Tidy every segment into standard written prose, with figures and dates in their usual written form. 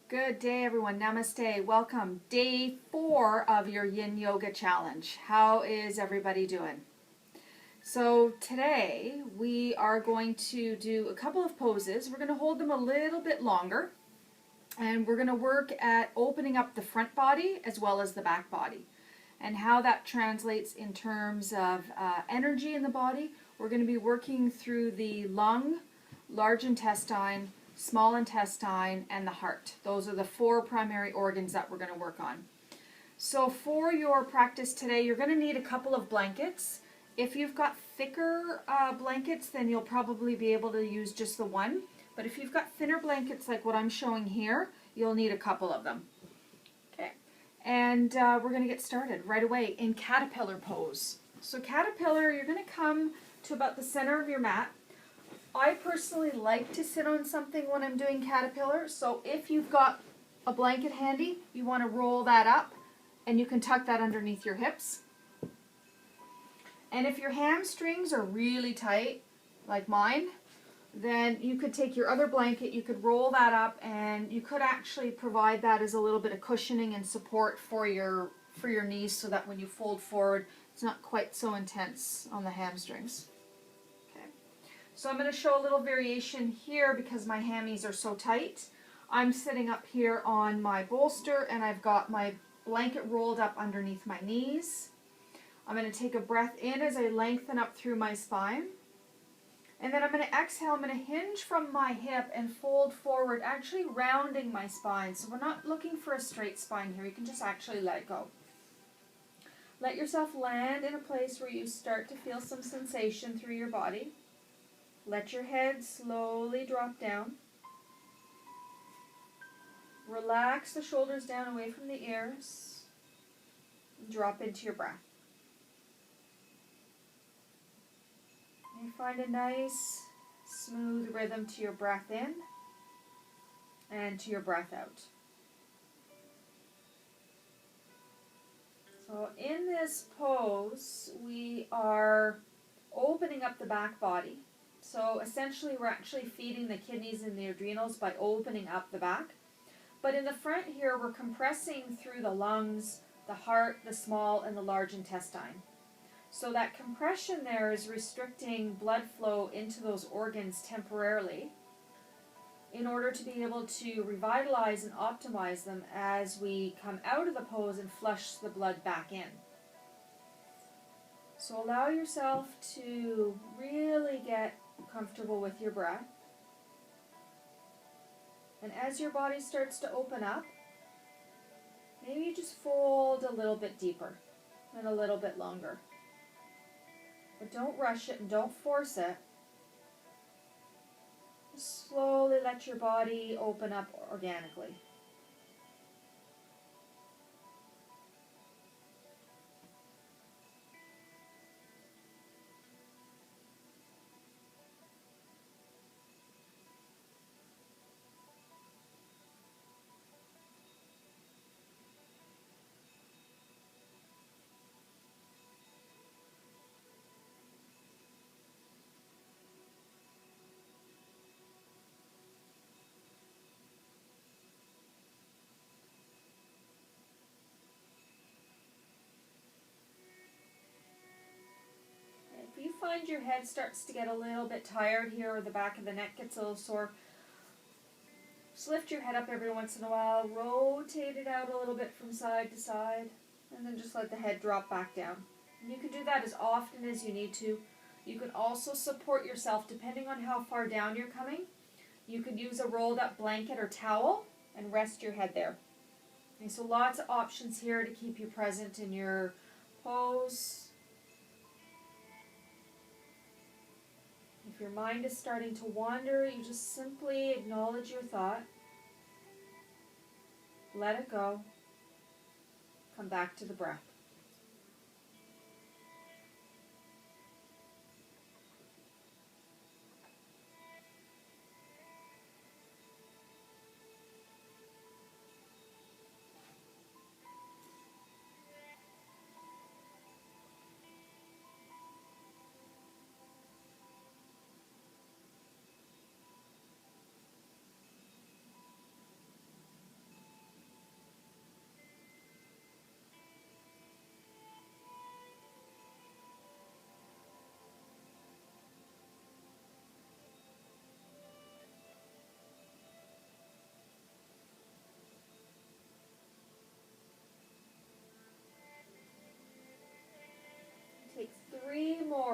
Good day, everyone. Namaste. Welcome. Day 4 of your Yin Yoga Challenge. How is everybody doing? So today we are going to do a couple of poses. We're going to hold them a little bit longer, and we're going to work at opening up the front body as well as the back body and how that translates in terms of energy in the body. We're going to be working through the lung, large intestine, small intestine, and the heart. Those are the 4 primary organs that we're going to work on. So for your practice today, you're going to need a couple of blankets. If you've got thicker blankets, then you'll probably be able to use just the one. But if you've got thinner blankets like what I'm showing here, you'll need a couple of them. Okay, and we're going to get started right away in caterpillar pose. So caterpillar, you're going to come to about the center of your mat. I personally like to sit on something when I'm doing caterpillar, so if you've got a blanket handy, you want to roll that up and you can tuck that underneath your hips. And if your hamstrings are really tight, like mine, then you could take your other blanket, you could roll that up, and you could actually provide that as a little bit of cushioning and support for your knees so that when you fold forward, it's not quite so intense on the hamstrings. So I'm going to show a little variation here because my hammies are so tight. I'm sitting up here on my bolster and I've got my blanket rolled up underneath my knees. I'm going to take a breath in as I lengthen up through my spine. And then I'm going to exhale. I'm going to hinge from my hip and fold forward, actually rounding my spine. So we're not looking for a straight spine here. You can just actually let it go. Let yourself land in a place where you start to feel some sensation through your body. Let your head slowly drop down. Relax the shoulders down away from the ears. Drop into your breath. And find a nice, smooth rhythm to your breath in and to your breath out. So in this pose, we are opening up the back body. So essentially we're actually feeding the kidneys and the adrenals by opening up the back. But in the front here, we're compressing through the lungs, the heart, the small, and the large intestine. So that compression there is restricting blood flow into those organs temporarily in order to be able to revitalize and optimize them as we come out of the pose and flush the blood back in. So allow yourself to really get comfortable with your breath. And as your body starts to open up, maybe you just fold a little bit deeper and a little bit longer. But don't rush it and don't force it. Just slowly let your body open up organically. If you find your head starts to get a little bit tired here or the back of the neck gets a little sore, just lift your head up every once in a while, rotate it out a little bit from side to side, and then just let the head drop back down. And you can do that as often as you need to. You can also support yourself depending on how far down you're coming. You could use a rolled up blanket or towel and rest your head there. Okay, so lots of options here to keep you present in your pose. If your mind is starting to wander, you just simply acknowledge your thought. Let it go. Come back to the breath.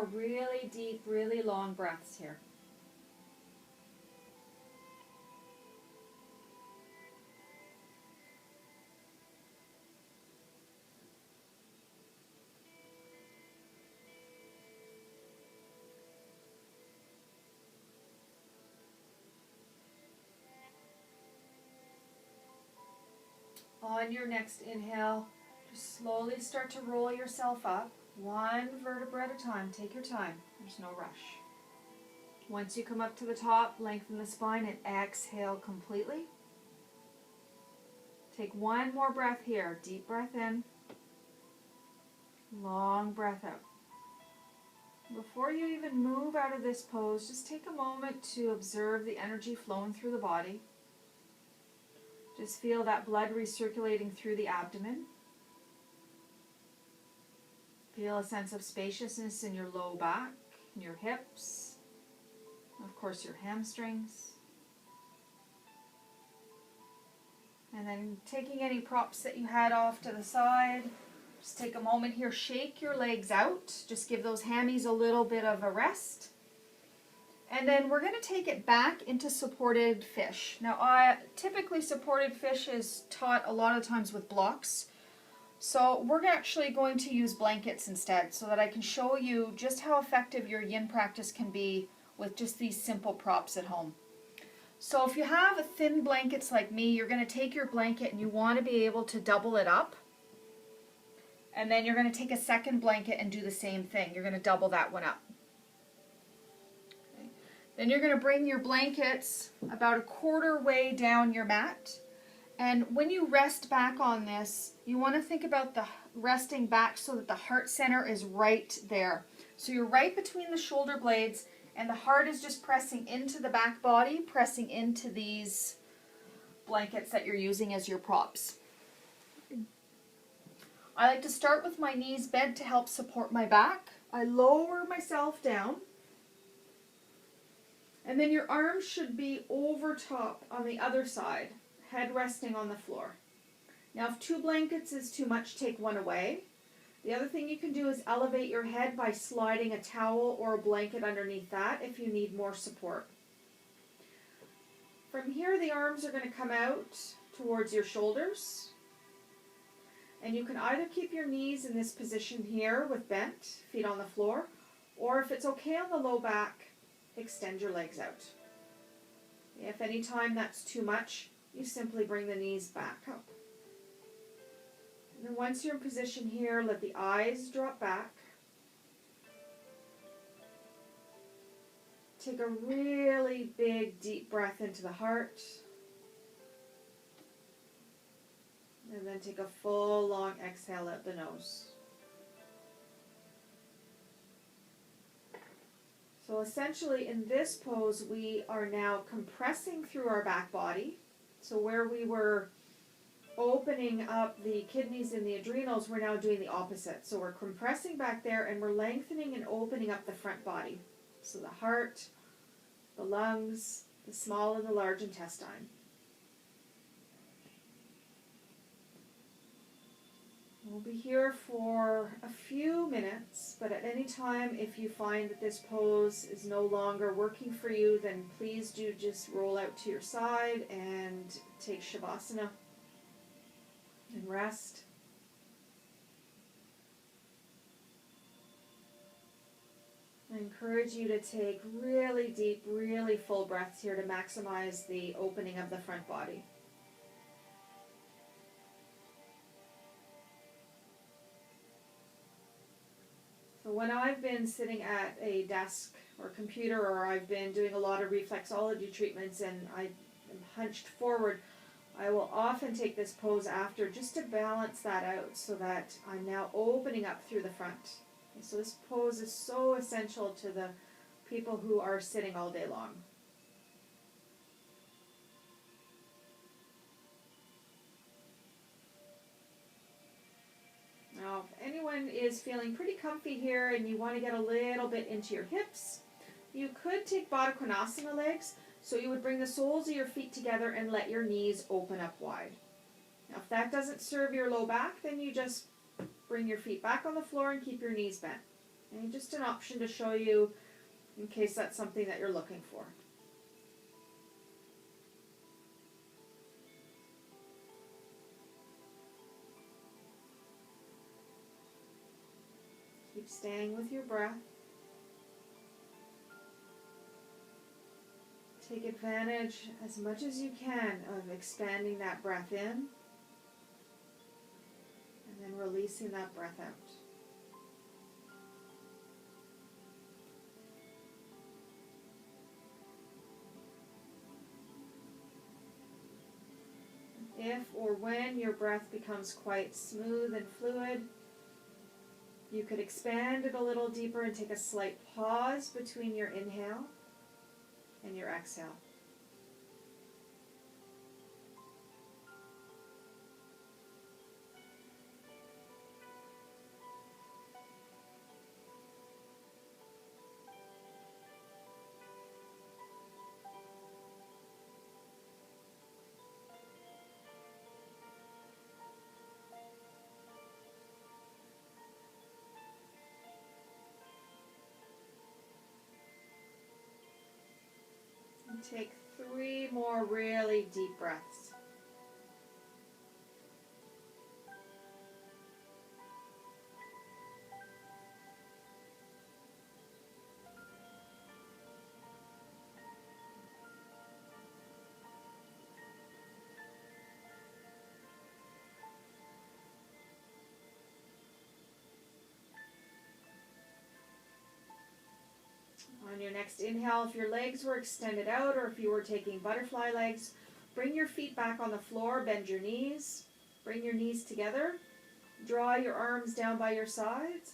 more really deep, really long breaths here. On your next inhale, just slowly start to roll yourself up, one vertebra at a time. Take your time. There's no rush. Once you come up to the top, lengthen the spine and exhale completely. Take one more breath here. Deep breath in. Long breath out. Before you even move out of this pose, just take a moment to observe the energy flowing through the body. Just feel that blood recirculating through the abdomen. Feel a sense of spaciousness in your low back, in your hips, of course your hamstrings. And then taking any props that you had off to the side, just take a moment here, shake your legs out. Just give those hammies a little bit of a rest. And then we're going to take it back into supported fish. Now, typically supported fish is taught a lot of times with blocks. So we're actually going to use blankets instead so that I can show you just how effective your yin practice can be with just these simple props at home. So if you have thin blankets like me, you're going to take your blanket and you want to be able to double it up. And then you're going to take a second blanket and do the same thing. You're going to double that one up. Then you're going to bring your blankets about a quarter way down your mat. And when you rest back on this, you want to think about the resting back so that the heart center is right there. So you're right between the shoulder blades and the heart is just pressing into the back body, pressing into these blankets that you're using as your props. I like to start with my knees bent to help support my back. I lower myself down. And then your arms should be over top on the other side, head resting on the floor. Now if 2 blankets is too much, take one away. The other thing you can do is elevate your head by sliding a towel or a blanket underneath that if you need more support. From here, the arms are going to come out towards your shoulders. And you can either keep your knees in this position here with bent, feet on the floor, or if it's okay on the low back, extend your legs out. If any time that's too much, you simply bring the knees back up. And then once you're in position here, let the eyes drop back. Take a really big, deep breath into the heart. And then take a full, long exhale out the nose. So essentially in this pose, we are now compressing through our back body. So where we were opening up the kidneys and the adrenals, we're now doing the opposite. So we're compressing back there and we're lengthening and opening up the front body. So the heart, the lungs, the small and the large intestine. We'll be here for a few minutes, but at any time if you find that this pose is no longer working for you, then please do just roll out to your side and take Shavasana and rest. I encourage you to take really deep, really full breaths here to maximize the opening of the front body. So when I've been sitting at a desk or computer, or I've been doing a lot of reflexology treatments and I am hunched forward, I will often take this pose after just to balance that out so that I'm now opening up through the front. Okay, so this pose is so essential to the people who are sitting all day long. Now, if anyone is feeling pretty comfy here and you want to get a little bit into your hips, you could take Baddha Konasana legs. So you would bring the soles of your feet together and let your knees open up wide. Now, if that doesn't serve your low back, then you just bring your feet back on the floor and keep your knees bent. And just an option to show you in case that's something that you're looking for. Keep staying with your breath. Take advantage as much as you can of expanding that breath in and then releasing that breath out. If or when your breath becomes quite smooth and fluid, you could expand it a little deeper and take a slight pause between your inhale and your exhale. And take 3 more really deep breaths. On your next inhale, if your legs were extended out or if you were taking butterfly legs, bring your feet back on the floor, bend your knees, bring your knees together, draw your arms down by your sides,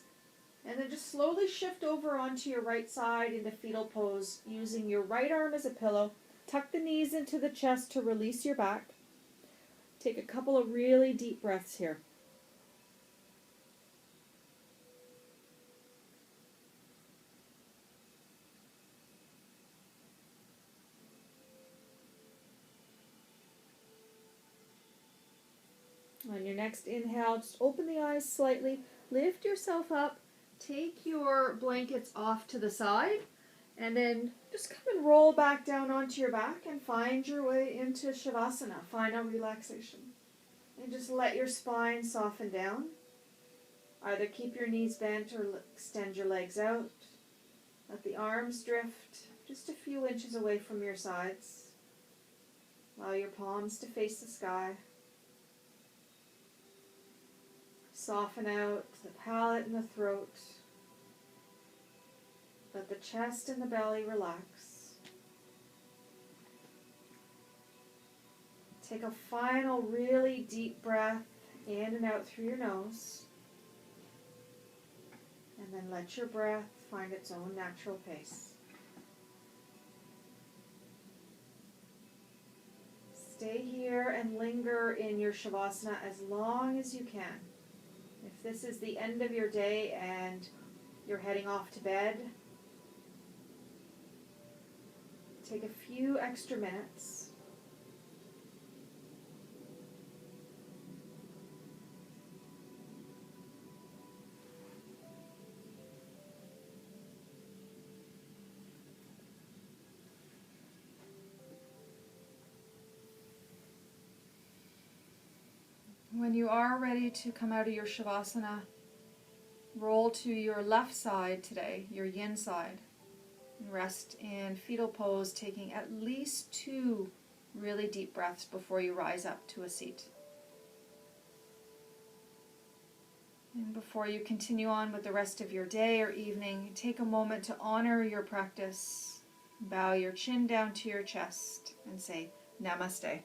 and then just slowly shift over onto your right side into fetal pose using your right arm as a pillow. Tuck the knees into the chest to release your back. Take a couple of really deep breaths here. On your next inhale, just open the eyes slightly, lift yourself up, take your blankets off to the side, and then just come and roll back down onto your back and find your way into Shavasana, final relaxation. And just let your spine soften down. Either keep your knees bent or extend your legs out. Let the arms drift just a few inches away from your sides. Allow your palms to face the sky. Soften out the palate and the throat. Let the chest and the belly relax. Take a final really deep breath in and out through your nose. And then let your breath find its own natural pace. Stay here and linger in your Shavasana as long as you can. If this is the end of your day and you're heading off to bed, take a few extra minutes. When you are ready to come out of your Shavasana, roll to your left side today, your Yin side. Rest in fetal pose, taking at least 2 really deep breaths before you rise up to a seat. And before you continue on with the rest of your day or evening, take a moment to honor your practice. Bow your chin down to your chest and say Namaste.